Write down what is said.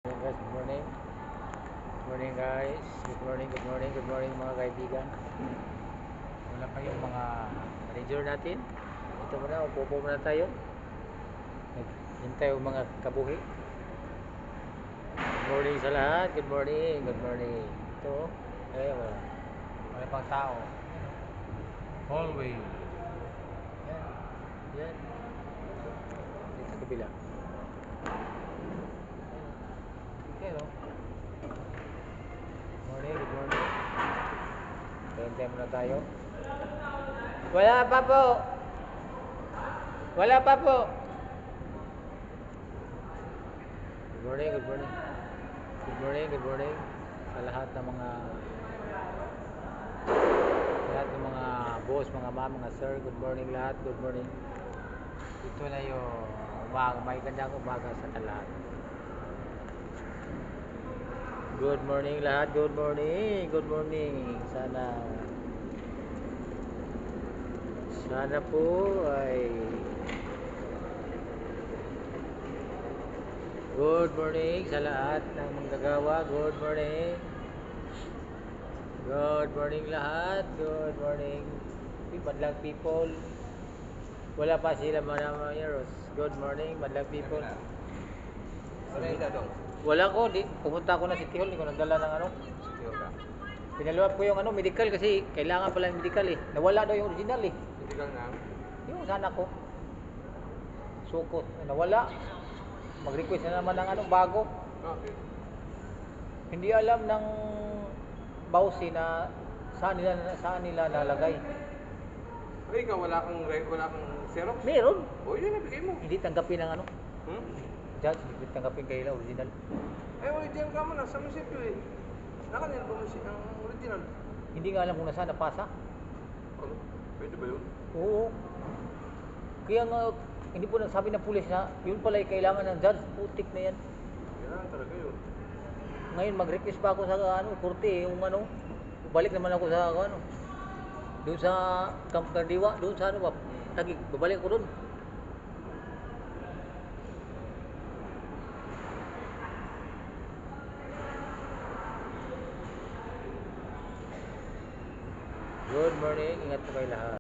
Guys, good morning. Good morning guys. Good morning mga kaibigan. Wala pa yung mga manager natin. Ito muna, upo muna tayo. Naghintay yung mga kabuhi. Good morning sa lahat. Good morning. Ito, wala pang tao. Hallway. Yan. Dito sa kabila. Hello. Good morning. Hintay muna tayo. Wala pa po. Good morning. Good morning sa lahat ng mga boss, mga ma'am, mga sir. Good morning lahat. Good morning. Ito na yung umaga, may gandang umaga sa lahat. Good morning lahat. Good morning. Sana po ay good morning sa lahat ng manggagawa. Good morning lahat. Good morning. Madlang people. Wala pa sila mga mayroos. Good morning, madlang people. Wala ko, pumunta ako na City Hall, hindi ko nagdala ng Pinaluap ko yung medical kasi kailangan pala yung medical eh. Nawala daw yung original eh. Medical na? Yung sana ko. Sukot. Nawala. Mag-request na naman ng bago. Okay. Hindi alam ng bawsi na saan nila nalagay. Ay, ikaw wala kang Xerox? Meron. O, yun ibigay mo. Hindi tanggapin ng judge, hindi tanggapin kayo original. Ay, original ka mo, nasa munisipyo eh. Nakanil ba ang original? Hindi nga alam kung nasaan napasa. Ano? Pwede ba yun? Oo. Kaya nga, hindi po sabi ng pulis na yun pala kailangan ng judge. Putik na yan. Kailangan talaga yun. Ngayon, mag-request pa ako sa korte yung balik naman ako sa doon sa Camp Cardiwa, doon sa Tagig, babalik ko doon. Good morning, ingat po kayo lahat.